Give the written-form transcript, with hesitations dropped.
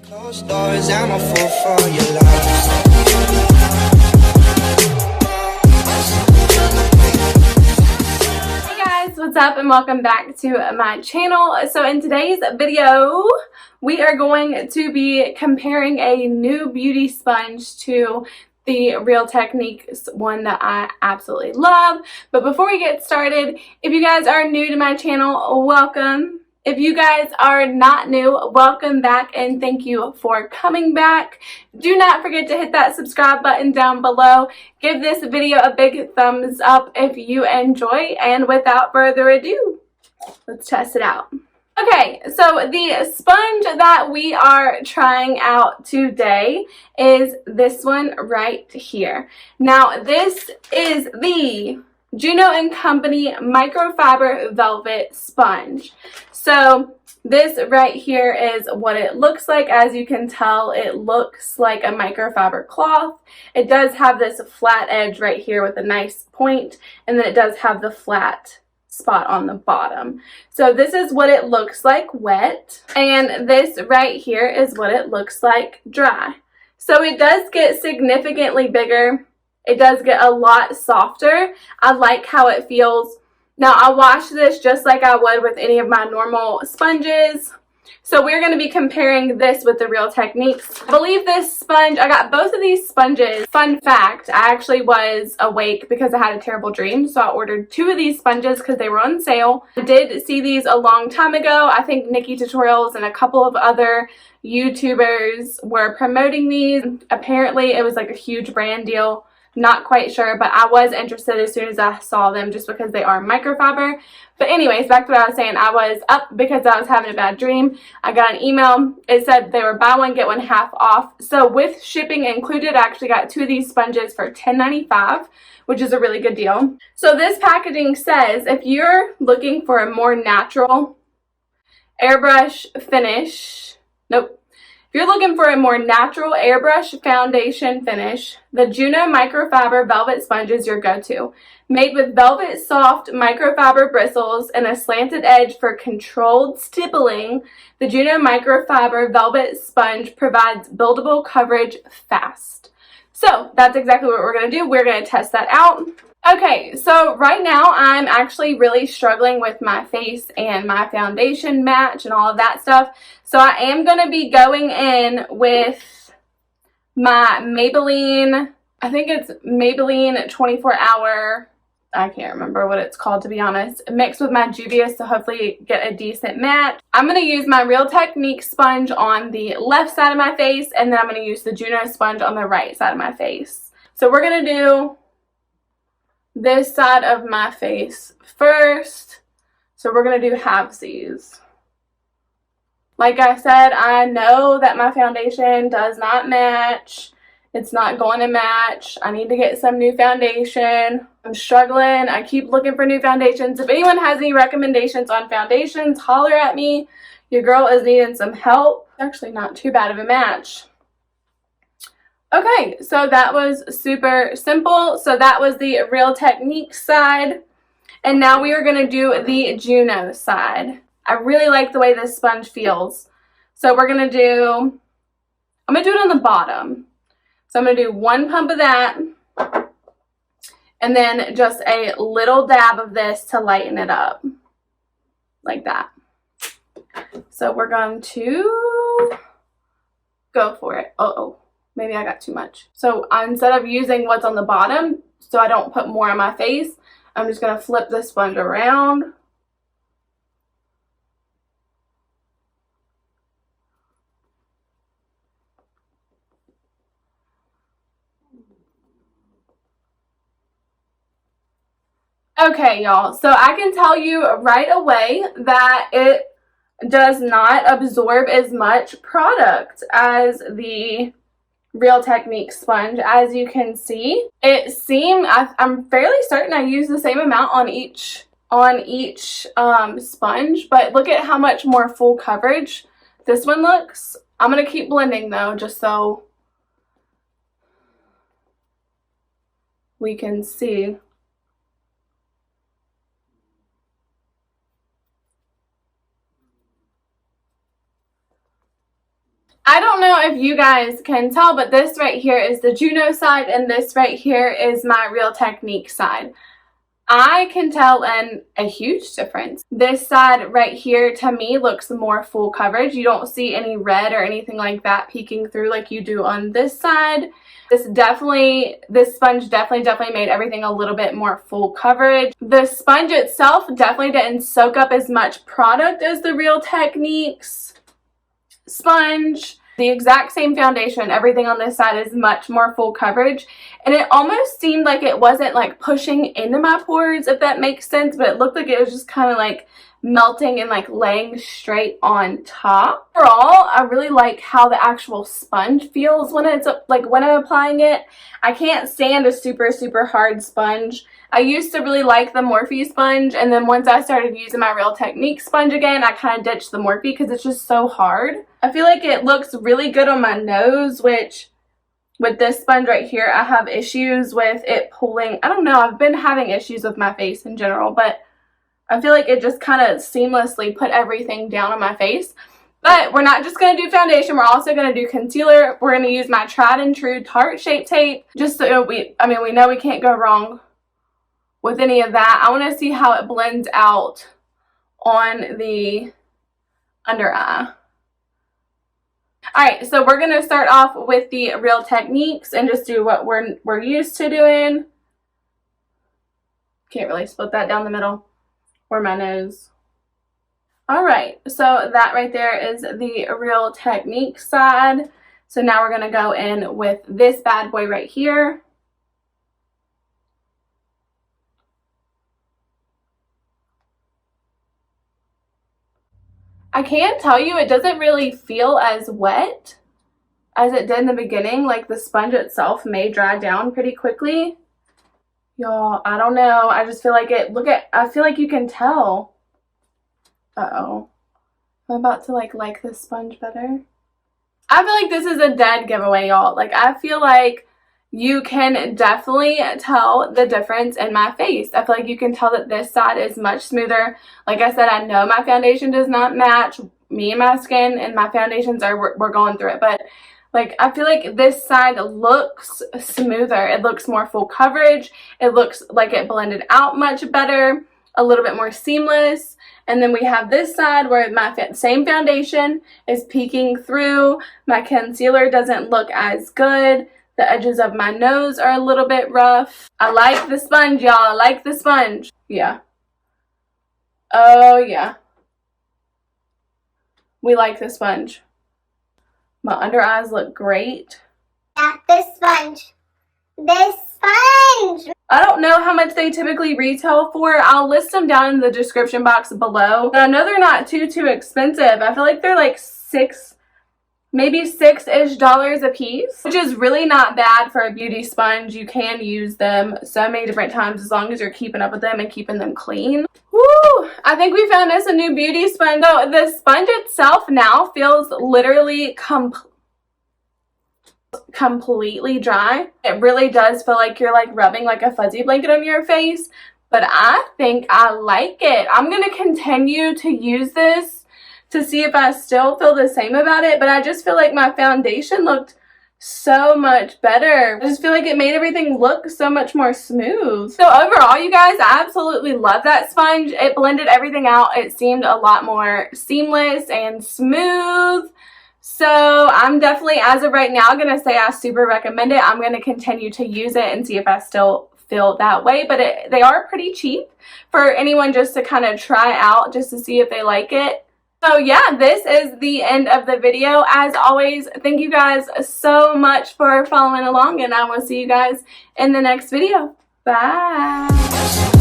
Closed doors, I'm a fool for your love. Hey guys, what's up and welcome back to my channel. So in today's video, we are going to be comparing a new beauty sponge to the Real Techniques one that I absolutely love. But before we get started, if you guys are new to my channel, welcome. If you guys are not new, welcome back and thank you for coming back. Do not forget to hit that subscribe button down below. Give this video a big thumbs up if you enjoy, and without further ado, let's test it out. Okay, so the sponge that we are trying out today is this one right here. Now, this is the Juno&Co Microfiber Velvet Sponge. So this right here is what it looks like. As you can tell, it looks like a microfiber cloth. It does have this flat edge right here with a nice point, and then it does have the flat spot on the bottom. So this is what it looks like wet, and this right here is what it looks like dry. So it does get significantly bigger. It does get a lot softer. I like how it feels. Now, I wash this just like I would with any of my normal sponges. So we're going to be comparing this with the Real Techniques. I believe this sponge, I got both of these sponges. Fun fact, I actually was awake because I had a terrible dream. So I ordered two of these sponges because they were on sale. I did see these a long time ago. I think Nikki Tutorials and a couple of other YouTubers were promoting these. Apparently, it was like a huge brand deal. Not quite sure, but I was interested as soon as I saw them just because they are microfiber. But anyways, back to what I was saying. I was up because I was having a bad dream. I got an email. It said they were buy one, get one half off. So with shipping included, I actually got two of these sponges for $10.95, which is a really good deal. So this packaging says if you're looking for a more natural airbrush finish, If you're looking for a more natural airbrush foundation finish, the Juno Microfiber Velvet Sponge is your go-to. Made with velvet soft microfiber bristles and a slanted edge for controlled stippling, the Juno Microfiber Velvet Sponge provides buildable coverage fast. So that's exactly what we're going to do. We're going to test that out. Okay, so right now I'm actually really struggling with my face and my foundation match and all of that stuff. So I am going to be going in with my Maybelline, I think it's Maybelline 24-hour, I can't remember what it's called to be honest, mixed with my Juvia's to hopefully get a decent match. I'm going to use my Real Techniques sponge on the left side of my face, and then I'm going to use the Juno sponge on the right side of my face. So we're going to do this side of my face first. So we're going to do halvesies. Like I said, I know that my foundation does not match. It's not going to match. I need to get some new foundation. I'm struggling. I keep looking for new foundations. If anyone has any recommendations on foundations, holler at me. Your girl is needing some help. Actually, not too bad of a match. Okay, so that was super simple. So that was the Real Techniques side. And now we are going to do the Juno side. I really like the way this sponge feels. So we're going to do, I'm going to do it on the bottom. So I'm going to do one pump of that. And then just a little dab of this to lighten it up. Like that. So we're going to go for it. Uh-oh. Maybe I got too much. So instead of using what's on the bottom, so I don't put more on my face, I'm just going to flip this sponge around. Okay, y'all. So I can tell you right away that it does not absorb as much product as the Real Techniques sponge. As you can see, I'm fairly certain I use the same amount on each sponge, but look at how much more full coverage this one looks. I'm going to keep blending though, just so we can see. I don't know if you guys can tell, but this right here is the Juno side and this right here is my Real Technique side. I can tell a huge difference. This side right here to me looks more full coverage. You don't see any red or anything like that peeking through like you do on this side. This sponge definitely made everything a little bit more full coverage. The sponge itself definitely didn't soak up as much product as the Real Techniques sponge. The exact same foundation, everything on this side is much more full coverage, and it almost seemed like it wasn't like pushing into my pores, if that makes sense, but it looked like it was just kind of like melting and like laying straight on top. Overall, I really like how the actual sponge feels when it's like when I'm applying it. I can't stand a super hard sponge. I used to really like the Morphe sponge, and then once I started using my Real Technique sponge again, I kind of ditched the Morphe because it's just so hard. I feel like it looks really good on my nose, which with this sponge right here, I have issues with it pulling. I don't know, I've been having issues with my face in general, but I feel like it just kind of seamlessly put everything down on my face. But we're not just going to do foundation, we're also going to do concealer. We're going to use my tried and true Tarte Shape Tape, just so we know we can't go wrong with any of that. I want to see how it blends out on the under eye. Alright, so we're going to start off with the Real Techniques and just do what we're used to doing. Can't really split that down the middle or my nose. Alright, so that right there is the Real Technique side. So now we're going to go in with this bad boy right here. I can tell you it doesn't really feel as wet as it did in the beginning. Like the sponge itself may dry down pretty quickly. Y'all, I don't know. I just feel like I feel like you can tell. Uh-oh. I'm about to like this sponge better. I feel like this is a dead giveaway, y'all. Like I feel like you can definitely tell the difference in my face. I feel like you can tell that this side is much smoother. Like I said, I know my foundation does not match me and my skin, and my foundations we're going through it. But like I feel like this side looks smoother. It looks more full coverage. It looks like it blended out much better, a little bit more seamless. And then we have this side where my same foundation is peeking through. My concealer doesn't look as good. The edges of my nose are a little bit rough. I like the sponge, y'all. I like the sponge. Yeah. Oh, yeah. We like the sponge. My under eyes look great. Yeah, this sponge. This sponge! I don't know how much they typically retail for. I'll list them down in the description box below. But I know they're not too expensive. I feel like they're like maybe $6-ish a piece, which is really not bad for a beauty sponge. You can use them so many different times as long as you're keeping up with them and keeping them clean. Woo! I think we found us a new beauty sponge. Though the sponge itself now feels literally completely dry. It really does feel like you're like rubbing like a fuzzy blanket on your face, but I think I like it. I'm going to continue to use this to see if I still feel the same about it, but I just feel like my foundation looked so much better. I just feel like it made everything look so much more smooth. So overall, you guys, I absolutely love that sponge. It blended everything out. It seemed a lot more seamless and smooth. So I'm definitely, as of right now, going to say I super recommend it. I'm going to continue to use it and see if I still feel that way, but they are pretty cheap for anyone just to kind of try out, just to see if they like it. So yeah, this is the end of the video. As always, thank you guys so much for following along, and I will see you guys in the next video. Bye!